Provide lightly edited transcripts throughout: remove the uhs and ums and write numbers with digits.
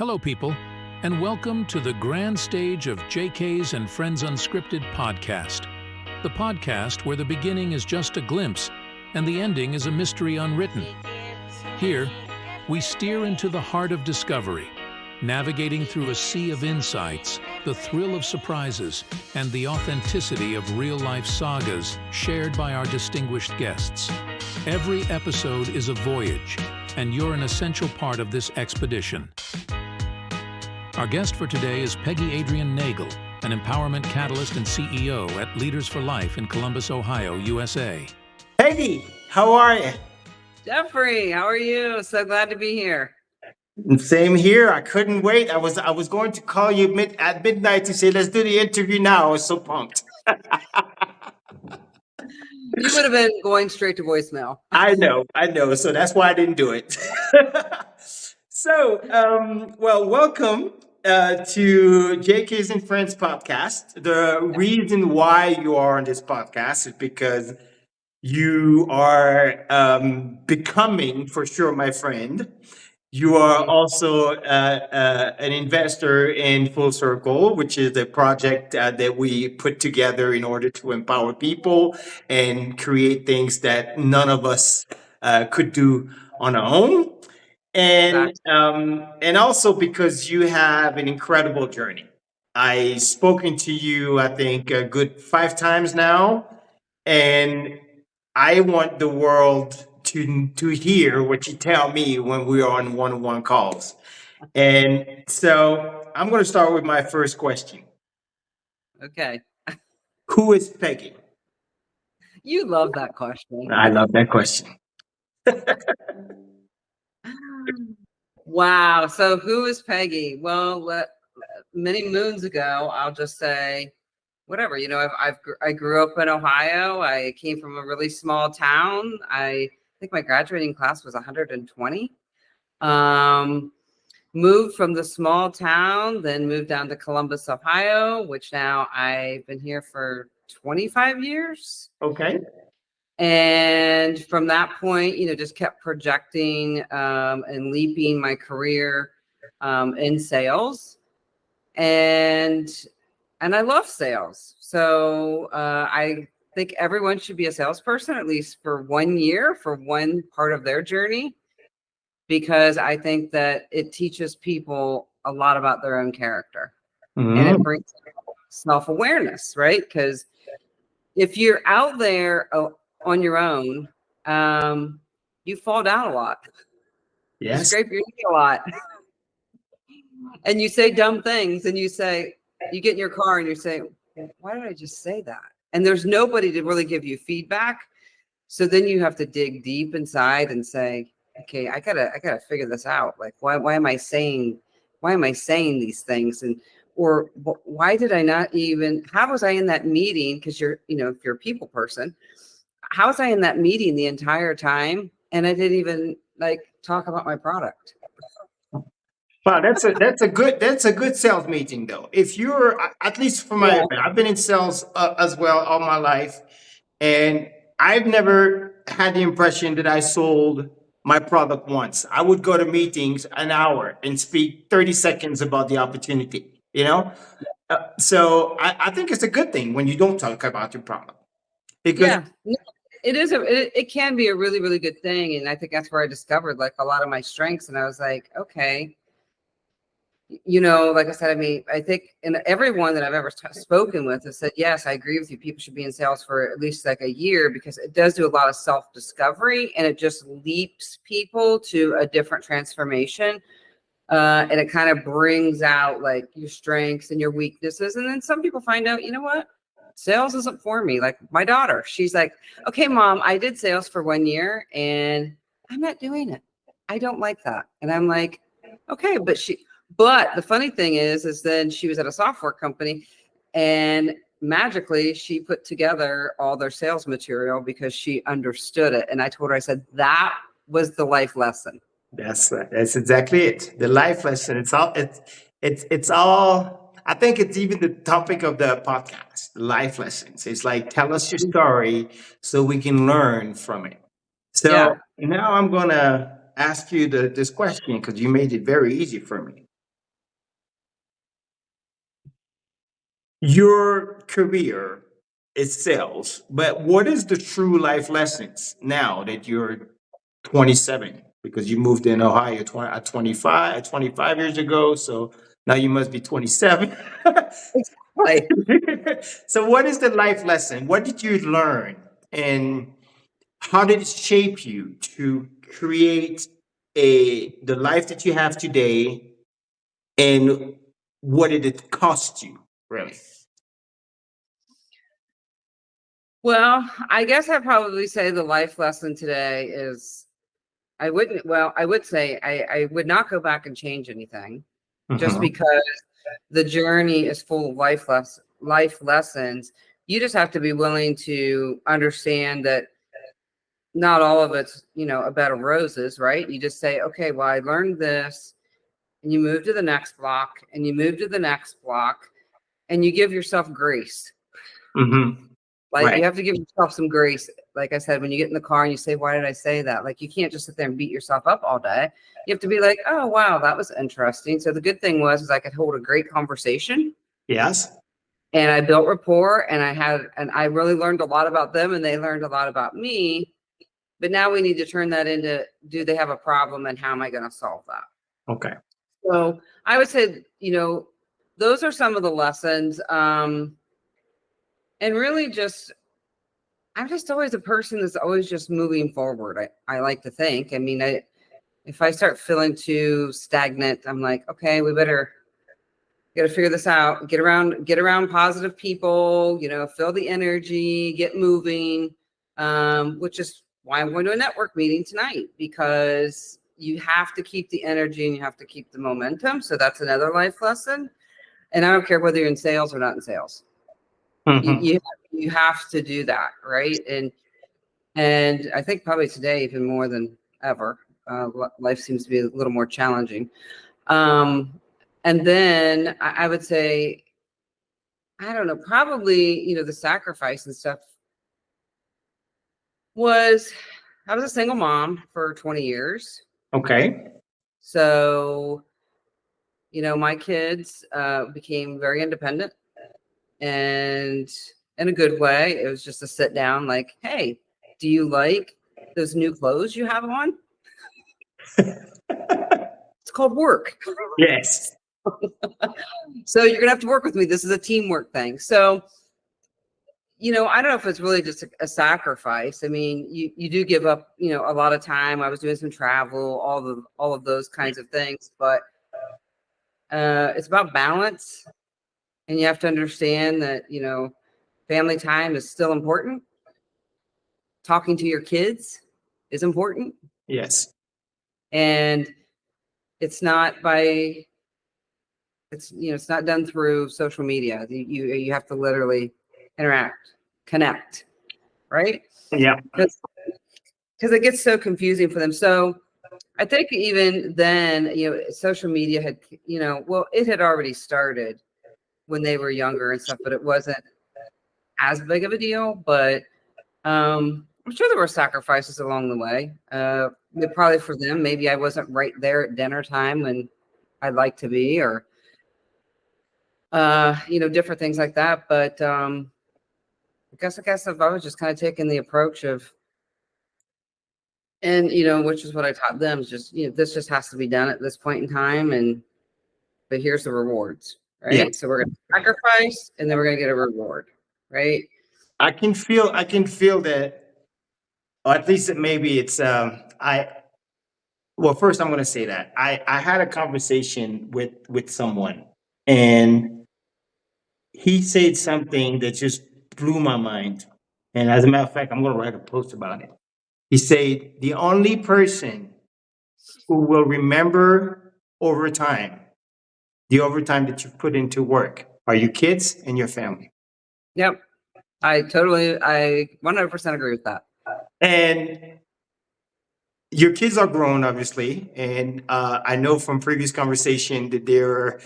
Hello, people, and welcome to the grand stage of JK's and Friends Unscripted Podcast, the podcast where the beginning is just a glimpse and the ending is a mystery unwritten. Here, we steer into the heart of discovery, navigating through a sea of insights, the thrill of surprises, and the authenticity of real-life sagas shared by our distinguished guests. Every episode is a voyage, and you're an essential part of this expedition. Our guest for today is Peggy Adrian-Nagel, an empowerment catalyst and CEO at Leaders for Life in Columbus, Ohio, USA. Peggy, how are you? Jeffrey, how are you? So glad to be here. Same here. I couldn't wait. I was going to call you at midnight to say, let's do the interview now. I was so pumped. You would have been going straight to voicemail. I know. So that's why I didn't do it. Welcome to JK's and Friends Podcast. The reason why you are on this podcast is because you are becoming, for sure, my friend. You are also an investor in Full Circle, which is a project that we put together in order to empower people and create things that none of us could do on our own. And also because you have an incredible journey. I've spoken to you, I think, a good 5 times now, and I want the world to hear what you tell me when we are on one-on-one calls. And so I'm going to start with my first question. Okay. Who is Peggy? You love that question. I love that question. Wow. So who is Peggy? Well, many moons ago, I'll just say, whatever. You know, I grew up in Ohio. I came from a really small town. I think my graduating class was 120. Moved from the small town, then moved down to Columbus, Ohio, which now I've been here for 25 years. Okay. And from that point, you know, just kept projecting and leaping my career in sales. And I love sales. So I think everyone should be a salesperson, at least for 1 year, for one part of their journey, because I think that it teaches people a lot about their own character. Mm-hmm. And it brings self-awareness, right? Because if you're out there on your own, you fall down a lot. Yes. You scrape your knee a lot. And you say dumb things, and you get in your car and you say, why did I just say that? And there's nobody to really give you feedback. So then you have to dig deep inside and say, okay, I gotta figure this out. Like, why am I saying these things? Or why did I not even, how was I in that meeting? Because if you're a people person, how was I in that meeting the entire time? And I didn't even talk about my product. Wow, that's a good sales meeting though. If you're, at least for I've been in sales as well all my life, and I've never had the impression that I sold my product once. I would go to meetings an hour and speak 30 seconds about the opportunity, so I think it's a good thing when you don't talk about your product. Because it is it can be a really, really good thing. And I think that's where I discovered a lot of my strengths. And I was like, okay, like I said, I think, and everyone that I've ever spoken with has said, yes, I agree with you. People should be in sales for at least a year, because it does do a lot of self-discovery, and it just leaps people to a different transformation. And it kind of brings out your strengths and your weaknesses. And then some people find out, you know what? Sales isn't for me. Like my daughter, she's like, okay, Mom, I did sales for 1 year and I'm not doing it. I don't like that. And I'm like, okay, but the funny thing is then she was at a software company, and magically she put together all their sales material because she understood it. And I told her, I said, that was the life lesson. That's exactly it. The life lesson. It's all, I think it's even the topic of the podcast, the life lessons. It's like, tell us your story so we can learn from it. So now I'm going to ask you this question, because you made it very easy for me. Your career is sales, but what is the true life lessons now that you're 27? Because you moved in Ohio 25 years ago, so now you must be 27. Like, So, what is the life lesson? What did you learn, and how did it shape you to create the life that you have today? And what did it cost you, really? well, I guess I'd probably say the life lesson today is I would say I would not go back and change anything just Mhm. because the journey is full of life lessons. You just have to be willing to understand that not all of it's, a bed of roses, right? You just say, okay, well, I learned this, and you move to the next block, and you move to the next block, and you give yourself grace. Mhm. Like, you Right. have to give yourself some grace. Like I said, when you get in the car and you say, why did I say that? Like, you can't just sit there and beat yourself up all day. You have to be like, oh, wow, that was interesting. So the good thing was I could hold a great conversation, Yes. and I built rapport, and I really learned a lot about them, and they learned a lot about me. But now we need to turn that into, do they have a problem, and how am I going to solve that? Okay. So I would say, those are some of the lessons. And really just, I'm just always a person that's always just moving forward. I like to think. I mean, if I start feeling too stagnant, I'm like, okay, we better got to figure this out. Get around positive people, feel the energy, get moving. Which is why I'm going to a network meeting tonight, because you have to keep the energy and you have to keep the momentum. So that's another life lesson. And I don't care whether you're in sales or not in sales. You Mhm. you, you have to do that, right? And I think probably today even more than ever, life seems to be a little more challenging. Um, and then I would say, I don't know, probably, the sacrifice and stuff was, I was a single mom for 20 years. Okay. So, my kids became very independent, and in a good way. It was just a sit down, like, hey, do you like those new clothes you have on? It's called work. Yes. So you're going to have to work with me. This is a teamwork thing. So, I don't know if it's really just a sacrifice. I mean, you do give up, a lot of time. I was doing some travel, all of those kinds of things, but it's about balance, and you have to understand that, family time is still important. Talking to your kids is important, Yes. and it's not by it's not done through social media. You have to literally interact, connect, right? Yeah. Because it gets so confusing for them. So I think even then, social media had, well, it had already started when they were younger and stuff, but it wasn't as big of a deal. But I'm sure there were sacrifices along the way. Probably for them, maybe I wasn't right there at dinner time when I'd like to be, or different things like that. But I guess if I was just kind of taking the approach of, and which is what I taught them, is just, this just has to be done at this point in time, and but here's the rewards, Yeah. right? So we're gonna sacrifice, and then we're gonna get a reward, right? I can feel that, or at least maybe it's I well, first I'm going to say that I had a conversation with someone, and he said something that just blew my mind. And as a matter of fact, I'm going to write a post about it. He said, the only person who will remember over time, the overtime that you put into work, are your kids and your family. Yep. I 100% agree with that. And your kids are grown, obviously. And I know from previous conversation that they're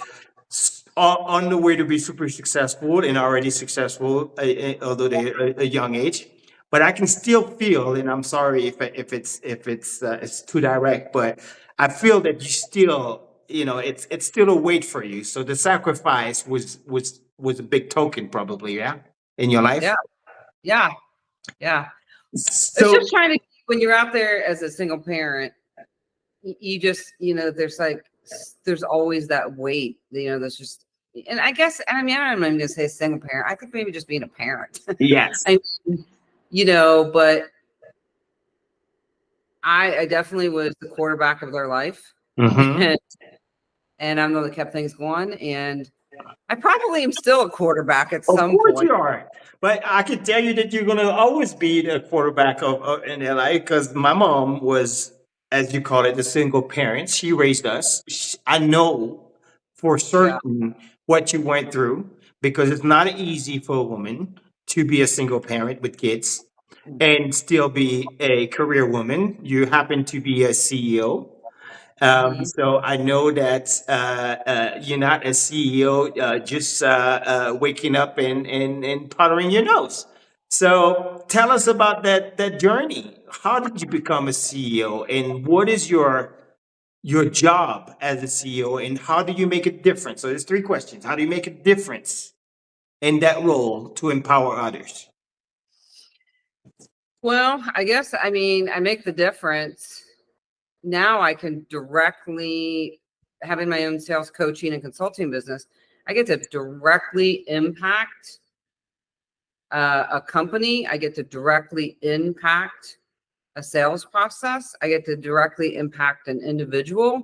on the way to be super successful and already successful, although they're a young age. But I can still feel, and I'm sorry if it's too direct, but I feel that you still, it's still a weight for you. So the sacrifice was a big token, probably, yeah, in your life. Yeah. Yeah. Yeah. It's So just trying to, when you're out there as a single parent, you just, there's always that weight, that's just, and I guess, I mean, I'm not even gonna say single parent. I think maybe just being a parent. yes, But I definitely was the quarterback of their life. mm-hmm. And I'm the one that kept things going. And I probably am still a quarterback at Of some course point. you are. But I can tell you that you're going to always be the quarterback of in LA, because my mom was, as you call it, a single parent. She raised us. I know for Yeah. certain what you went through, because it's not easy for a woman to be a single parent with kids and still be a career woman. You happen to be a CEO. Mhm. So I know that you're not a CEO just waking up and puttering your nose. So tell us about that journey. How did you become a CEO, and what is your job as a CEO, and how do you make a difference? So there's three questions. How do you make a difference in that role to empower others? Well, I guess, I mean, I make the difference. Now I can directly, having my own sales coaching and consulting business, I get to directly impact a company. I get to directly impact a sales process. I get to directly impact an individual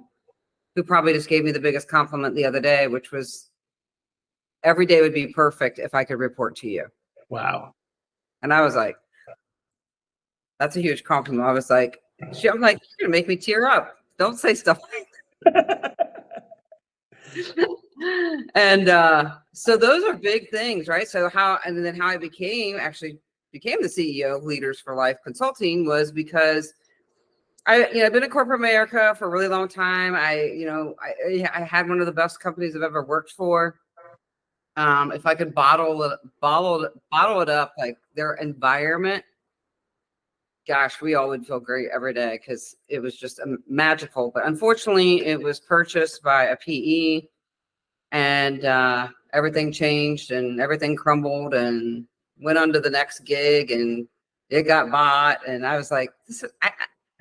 who probably just gave me the biggest compliment the other day, which was, every day would be perfect if I could report to you. Wow. And I was like, that's a huge compliment. I was like, I'm like, you're gonna make me tear up. Don't say stuff like that. And so those are big things, right? So how I became the CEO of Leaders for Life Consulting was because I've been in corporate America for a really long time. I had one of the best companies I've ever worked for. If I could bottle it up, like their environment, gosh, we all would feel great every day because it was just magical. But unfortunately, it was purchased by a PE, and everything changed and everything crumbled and went on to the next gig, and it got bought. And I was like,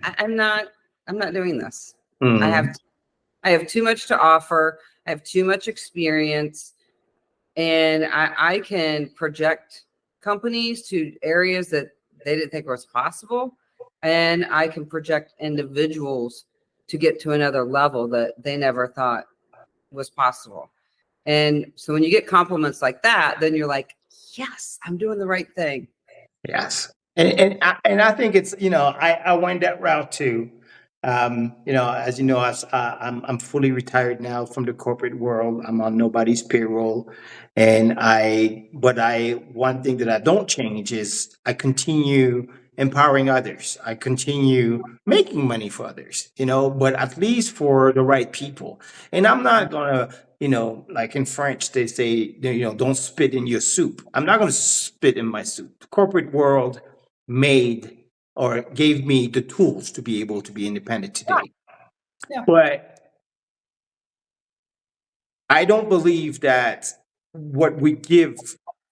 I'm not doing this. Mhm. I have too much to offer. I have too much experience, and I can project companies to areas that they didn't think was possible. And I can project individuals to get to another level that they never thought was possible. And so when you get compliments like that, then you're like, yes, I'm doing the right thing. Yes, and I think it's, I went that route too. As you know, I'm fully retired now from the corporate world. I'm on nobody's payroll, and one thing that I don't change is I continue empowering others. I continue making money for others. But at least for the right people. And I'm not gonna, like in French, they say, don't spit in your soup. I'm not going to spit in my soup. The corporate world made or gave me the tools to be able to be independent today. Yeah. But I don't believe that what we give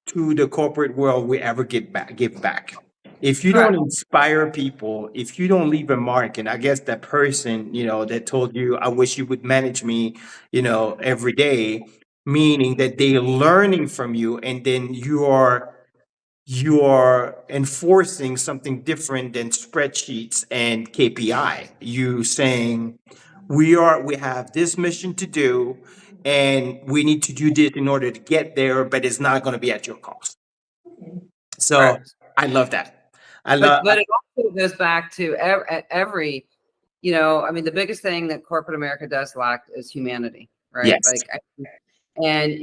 to the corporate world we ever give back. If you don't Correct. inspire people, if you don't leave a mark, and I guess that person, that told you, I wish you would manage me, every day, meaning that they're learning from you, and then you are enforcing something different than spreadsheets and KPI. You saying we have this mission to do, and we need to do this in order to get there, but it's not going to be at your cost. So Correct. I love that. I But love. it also goes back to every, I mean, the biggest thing that corporate America does lack is humanity, right? Yes. And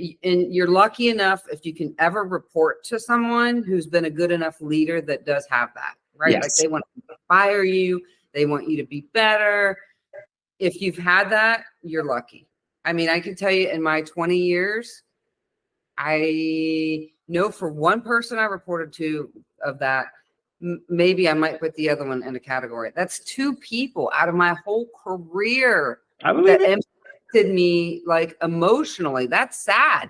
you're lucky enough if you can ever report to someone who's been a good enough leader that does have that, right? Like Yes. they want to inspire you, they want you to be better. If you've had that, you're lucky. I mean, I can tell you in my 20 years, I know for one person I reported to of that, maybe I might put the other one in a category. That's two people out of my whole career I believe that it. impacted me like emotionally. That's sad.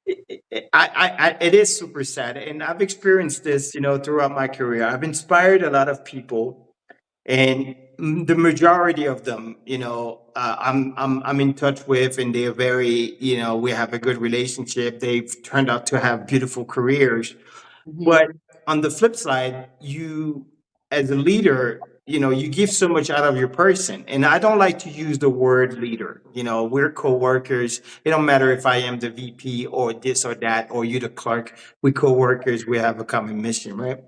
it is super sad, and I've experienced this, throughout my career. I've inspired a lot of people, and the majority of them, I'm in touch with, and they're very, we have a good relationship. They've turned out to have beautiful careers. Mhm. But on the flip side, you, as a leader, you give so much out of your person. And I don't like to use the word leader. We're co-workers. It don't matter if I am the VP or this or that, or you the clerk. We co-workers. We have a common mission, right?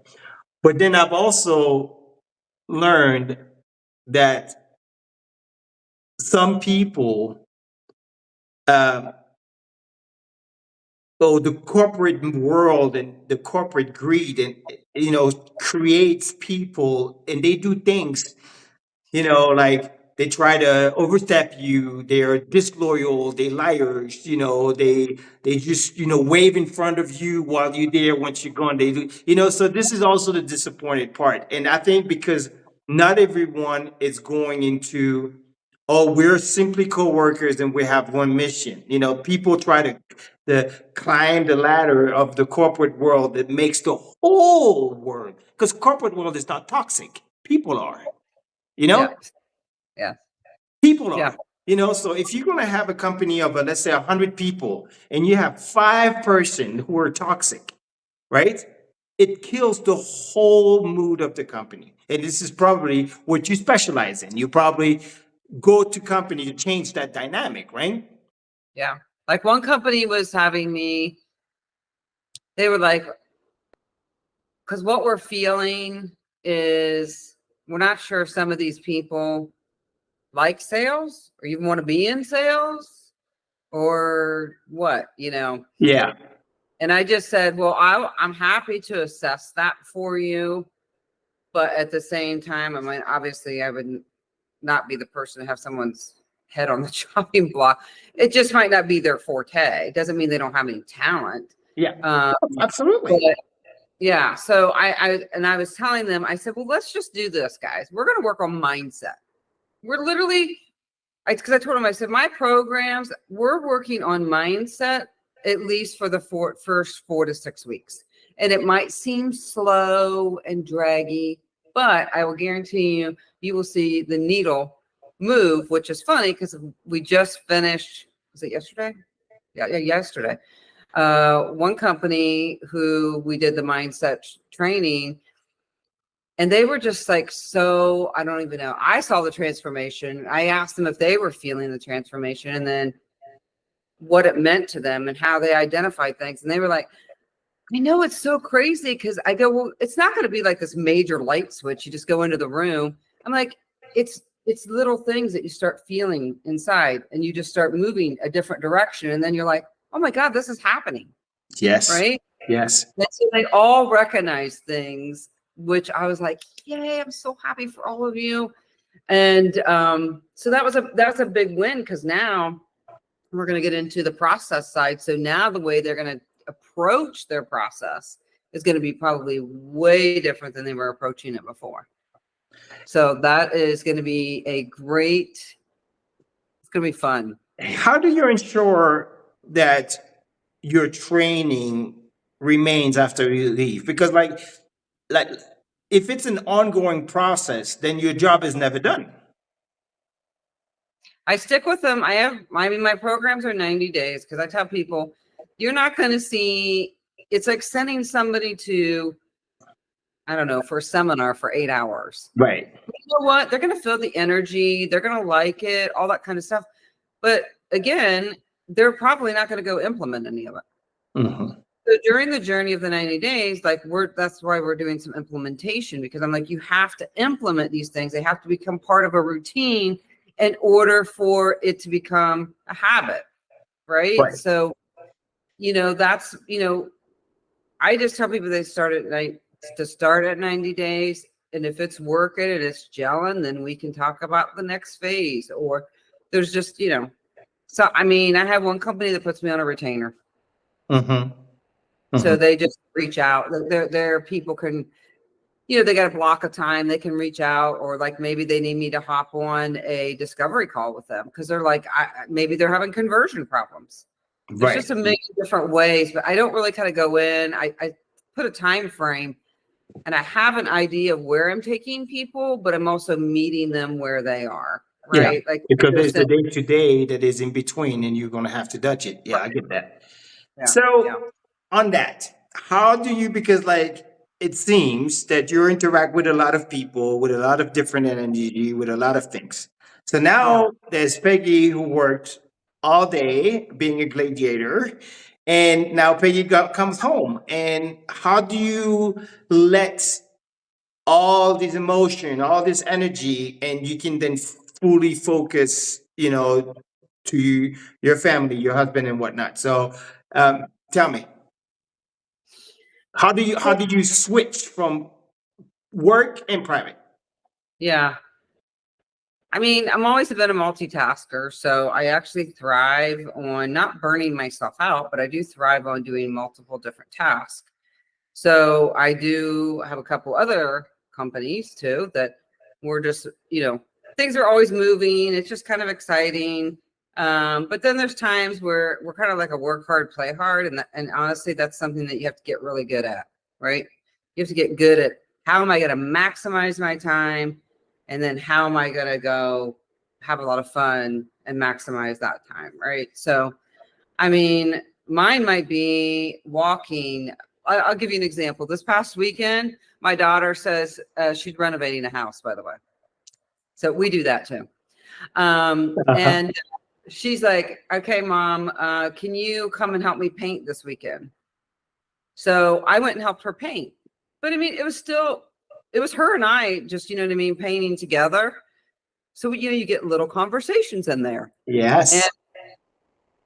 But then I've also learned that some people, uh, the corporate world and the corporate greed, and creates people, and they do things, like they try to overstep you. They're disloyal. They liars. They just wave in front of you while you're there. Once you're gone, they do. So this is also the disappointed part. And I think because not everyone is going into, oh, we're simply co-workers and we have one mission. People try to climb the ladder of the corporate world that makes the whole world, because corporate world is not toxic. People are. You Yeah. know, Yeah. people Yeah. are. So if you're going to have a company of, let's say, 100 people, and you have 5 person who are toxic, right? It kills the whole mood of the company. And this is probably what you specialize in. You probably go to company to change that dynamic, right? Yeah. Like one company was having me, they were like, because what we're feeling is we're not sure if some of these people like sales or even want to be in sales or what. Yeah. And I just said, well, I'm happy to assess that for you. But at the same time, I mean, obviously, I would not be the person to have someone's head on the chopping block. It just might not be their forte. It doesn't mean they don't have any talent. Yeah. Absolutely. But yeah, so I was telling them, I said, well, let's just do this, guys. We're going to work on mindset. We're literally, because I told them, I said, my programs, we're working on mindset at least for the first 4 to 6 weeks. And it might seem slow and draggy, but I will guarantee you, you will see the needle move, which is funny because we just finished, was it yesterday? Yeah, yesterday. One company who we did the mindset training, and they were just like, so I don't even know. I saw the transformation. I asked them if they were feeling the transformation and then what it meant to them and how they identified things. And they were like, I know it's so crazy, because I go, well, it's not going to be like this major light switch. You just go into the room. I'm like, it's little things that you start feeling inside and you just start moving a different direction. And then you're like, oh my God, this is happening. Yes. Right. Yes. And so they all recognize things, which I was like, yay, I'm so happy for all of you. And so that's a big win, because now we're going to get into the process side. So now the way they're going to approach their process is going to be probably way different than they were approaching it before. So that is going to be it's going to be fun. How do you ensure that your training remains after you leave? Because like if it's an ongoing process, then your job is never done. I stick with them. My programs are 90 days, because I tell people, you're not going to see, it's like sending somebody to, I don't know, for a seminar for 8 hours. Right. You know what? They're going to feel the energy. They're going to like it, all that kind of stuff. But again, they're probably not going to go implement any of it. Mm-hmm. So during the journey of the 90 days, that's why we're doing some implementation, because I'm like, you have to implement these things. They have to become part of a routine in order for it to become a habit. Right. So, that's, I just tell people they start at 90 days. And if it's working and it's gelling, then we can talk about the next phase. Or there's just, so, I mean, I have one company that puts me on a retainer. Mm-hmm. Mm-hmm. So they just reach out. Their people can, they got a block of time. They can reach out, or like maybe they need me to hop on a discovery call with them because they're like, maybe they're having conversion problems. There's Right. just a million different ways, but I don't really kind of go in. I put a time frame, and I have an idea of where I'm taking people, but I'm also meeting them where they are, Yeah. right? Like Because they're there's the saying, day to day that is in between, and you're going to have to dodge it. Yeah, I get that. yeah, yeah, So on that, how do you, because like it seems that you interact with a lot of people, with a lot of different energy, with a lot of things. So yeah, now there's Peggy who works all day being a gladiator, and now Peggy comes home. And how do you let all this emotion, all this energy, and you can then fully focus, to your family, your husband, and whatnot? So, tell me, how did you switch from work and private? yeah. I mean, I'm always been a multitasker, so I actually thrive on not burning myself out, but I do thrive on doing multiple different tasks. So I do have a couple other companies too that we're just, things are always moving. It's just kind of exciting. But then there's times where we're kind of like a work hard, play hard. And honestly, that's something that you have to get really good at, right? You have to get good at how am I going to maximize my time? And then how am I going to go have a lot of fun and maximize that time, right? So, I mean, mine might be walking. I'll give you an example. This past weekend, my daughter says she's renovating a house, by the way. So we do that too. Uh-huh. And she's like, okay, Mom, can you come and help me paint this weekend? So I went and helped her paint. But I mean, it was her and I just, you know what I mean, painting together. So, you get little conversations in there. And Yes.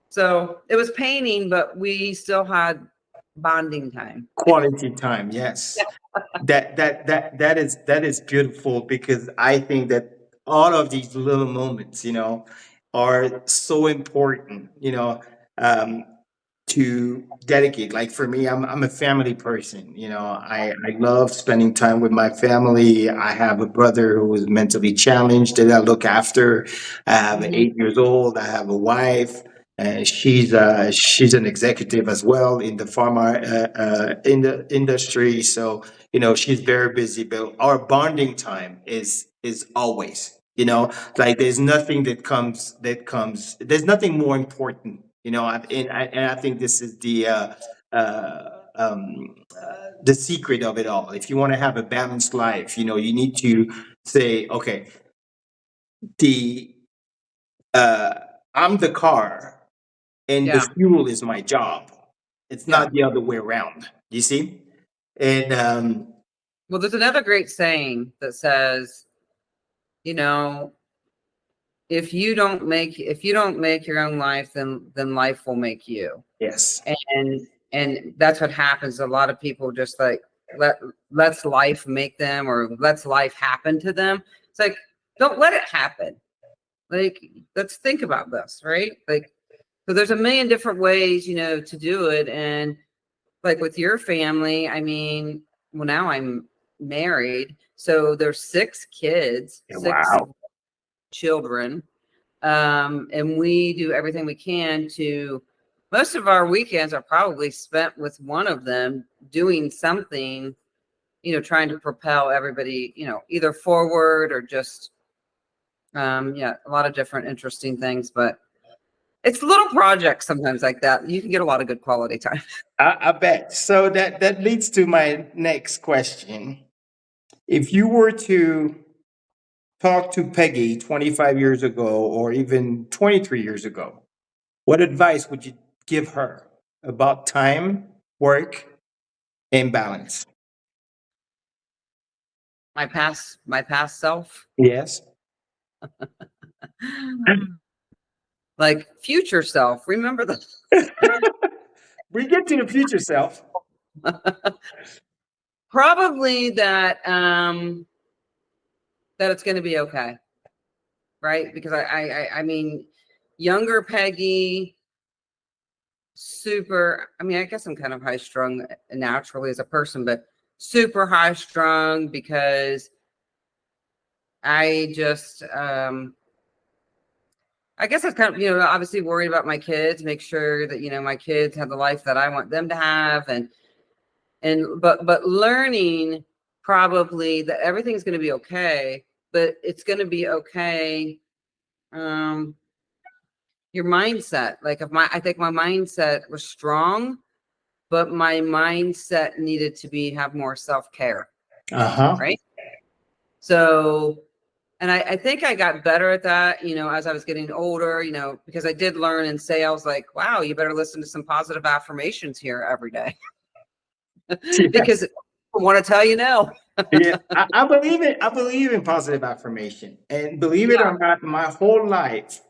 so it was painting, but we still had bonding time. Quality time. Yes. That is beautiful, because I think that all of these little moments, are so important, um, to dedicate. Like for me, I'm a family person. I love spending time with my family. I have a brother who is mentally challenged that I look after. I have Mhm. 8 years old. I have a wife. She's an executive as well in the pharma in the industry. So she's very busy. But our bonding time is always, like there's nothing that comes. There's nothing more important. And I think this is the secret of it all. If you want to have a balanced life, you need to say, okay, the uh, I'm the car and the Yeah. fuel is my job. It's Yeah. not the other way around. You see? And Well, there's another great saying that says, you know, if you don't make your own life, then life will make you. yes, And that's what happens. A lot of people just like let's life make them, or let's life happen to them. It's like, don't let it happen. Like, let's think about this, right? Like, so there's a million different ways, to do it. And like with your family, I mean, well, now I'm married, so there's 6 kids, six wow, children. And we do everything we can to, most of our weekends are probably spent with one of them doing something, trying to propel everybody, either forward or just, yeah, a lot of different interesting things. But it's little projects sometimes like that. You can get a lot of good quality time. I bet. So that leads to my next question. If you were to talk to Peggy 25 years ago, or even 23 years ago, what advice would you give her about time, work, and balance? My past self, Yes. like future self. Remember the We get to the future self. probably that it's going to be okay, right? Because I mean, younger Peggy, super. I mean, I guess I'm kind of high strung naturally as a person, but super high strung because I just I guess I kind of, obviously worried about my kids, make sure that, my kids have the life that I want them to have. But learning probably that everything's going to be okay, but it's going to be okay. Your mindset, like I think my mindset was strong, but my mindset needed to have more self-care. Right. So, and I think I got better at that, as I was getting older, because I did learn in sales, like, wow, you better listen to some positive affirmations here every day. Because I want to tell you no. Yeah, I believe in positive affirmation, and believe it or not, my whole life.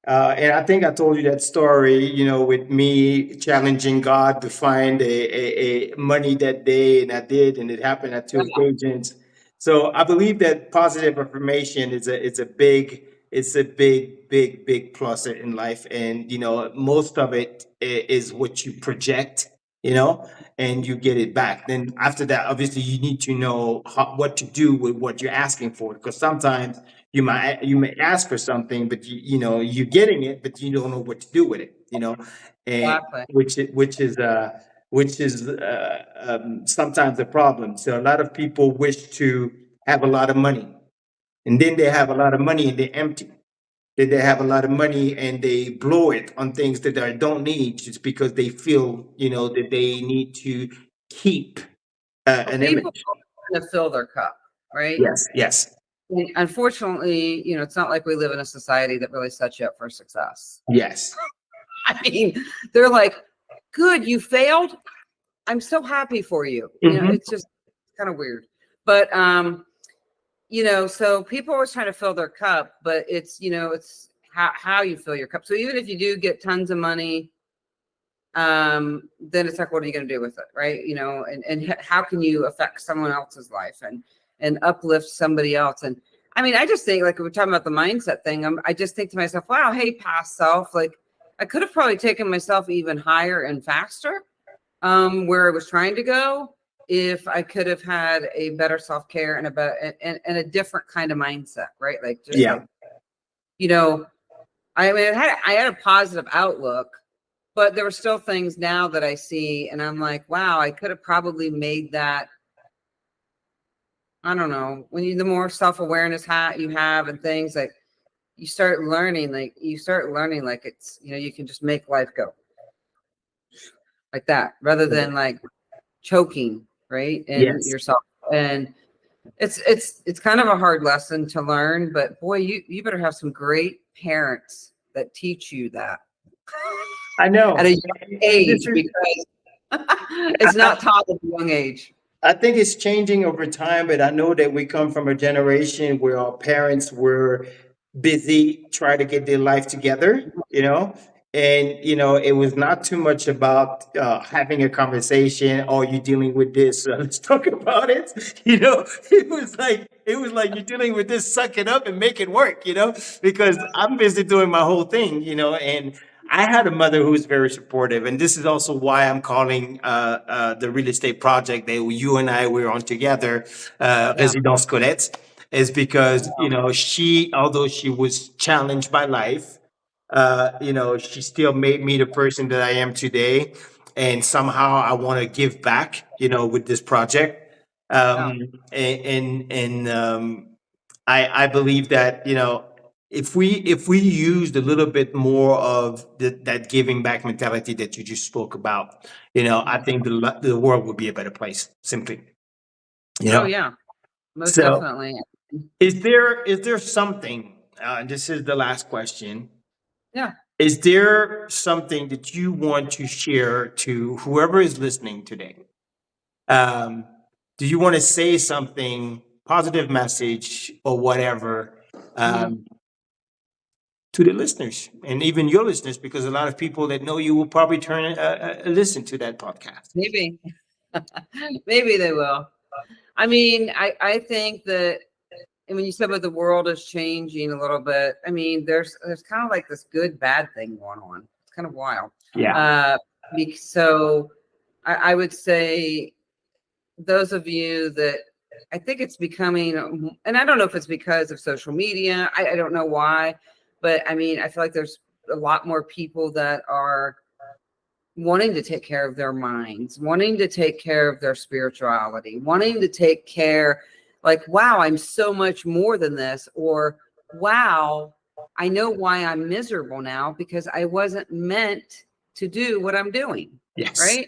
And I think I told you that story, with me challenging God to find a money that day, and I did, and it happened at two occasions. So I believe that positive affirmation is a big, big plus in life, and most of it is what you project, and you get it back. Then after that, obviously, you need to know what to do with what you're asking for, because sometimes you may ask for something, but you're getting it, but you don't know what to do with it, and Exactly. which is sometimes a problem. So a lot of people wish to have a lot of money, and then they have a lot of money and they're empty. Then they have a lot of money and they blow it on things that they don't need, just because they feel that they need to keep an People image. want to fill their cup, right? Yes. And unfortunately, it's not like we live in a society that really sets you up for success. Yes. I mean, they're like, good, you failed. I'm so happy for you. It's just kind of weird. But so people always trying to fill their cup, but it's how you fill your cup. So even if you do get tons of money, then it's like, what are you going to do with it, right? And how can you affect someone else's life and uplift somebody else? And I mean, I just think, like, we're talking about the mindset thing. I just think to myself, wow, hey, past self, like, I could have probably taken myself even higher and faster, where I was trying to go, if I could have had a better self-care and a different kind of mindset, right? Like, just like, I mean, I had a positive outlook, but there were still things now that I see, and I'm like, wow, I could have probably made that. I don't know. The more self-awareness you have and things, like, you start learning, like it's, you can just make life go like that, rather than like choking, right? And yourself. And it's kind of a hard lesson to learn, but boy, you better have some great parents that teach you that. I know. At a young age, because it's not taught at a young age. I think it's changing over time, but I know that we come from a generation where our parents were busy trying to get their life together, and it was not too much about having a conversation. Oh, you dealing with this? Let's talk about it. It was like you're dealing with this. Suck it up and make it work. Because I'm busy doing my whole thing. And I had a mother who was very supportive, and this is also why I'm calling the real estate project that you and I were on together, Résidence Colette, is because although she was challenged by life, she still made me the person that I am today, and somehow I want to give back, with this project, and I believe that if we used a little bit more of that giving back mentality that you just spoke about, I think the world would be a better place. Simply, Oh yeah, most So, definitely. is there something? This is the last question. Yeah. Is there something that you want to share to whoever is listening today? Do you want to say something, positive message or whatever, to the listeners, and even your listeners, because a lot of people that know you will probably turn listen to that podcast. Maybe. Maybe they will. I mean, I think that, and when you said, but the world is changing a little bit, I mean, there's kind of like this good bad thing going on. It's kind of wild. Yeah. So I would say, those of you that, I think it's becoming, and I don't know if it's because of social media, I don't know why, But I mean, I feel like there's a lot more people that are wanting to take care of their minds, wanting to take care of their spirituality, wanting to take care, like, wow, I'm so much more than this, or wow, I know why I'm miserable now because I wasn't meant to do what I'm doing. Yes. Right.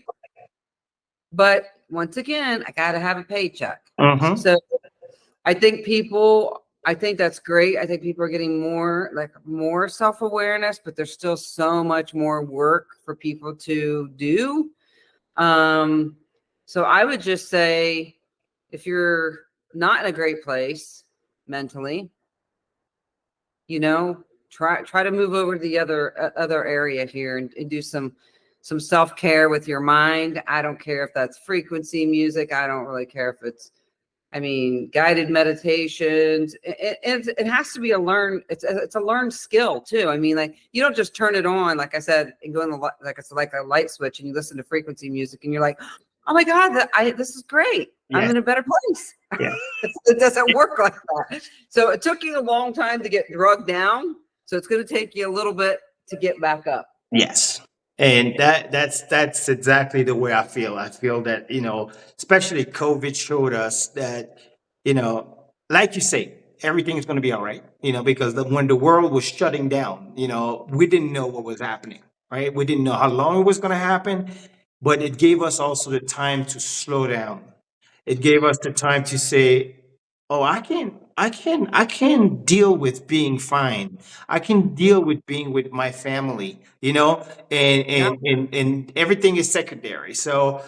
But once again, I got to have a paycheck. Mm-hmm. So I think that's great. I think people are getting more self-awareness, but there's still so much more work for people to do. So I would just say, if you're not in a great place mentally, try to move over to the other area here and do some self-care with your mind. I don't care if that's frequency music. I don't really care if it's, guided meditations. It has to be it's a learned skill too. Like, you don't just turn it on, like I said, and go in like it's like a light switch, and you listen to frequency music and you're like, oh my God, this is great. Yeah. I'm in a better place. Yeah. It doesn't work like that. So it took you a long time to get drugged down. So it's going to take you a little bit to get back up. Yes. And that's exactly the way I feel. I feel that, especially COVID showed us that, like you say, everything is going to be all right, because when the world was shutting down, we didn't know what was happening, right? We didn't know how long it was going to happen, but it gave us also the time to slow down. It gave us the time to say, oh, I can deal with being fine. I can deal with being with my family, and everything is secondary. So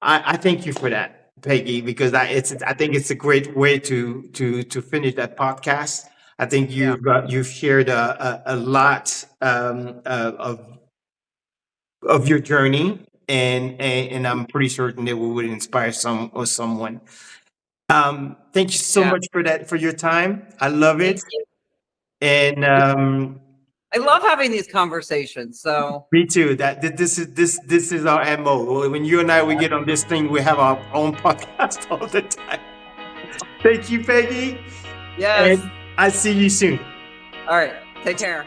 I thank you for that, Peggy, because I think it's a great way to finish that podcast. I think you've shared a lot of your journey, and I'm pretty certain that we would inspire someone. Thank you so much for your time. I love it. And I love having these conversations. So me too. This is our MO. When you and I we get on this thing, we have our own podcast all the time. Thank you, Peggy. Yes. And I see you soon. All right. Take care.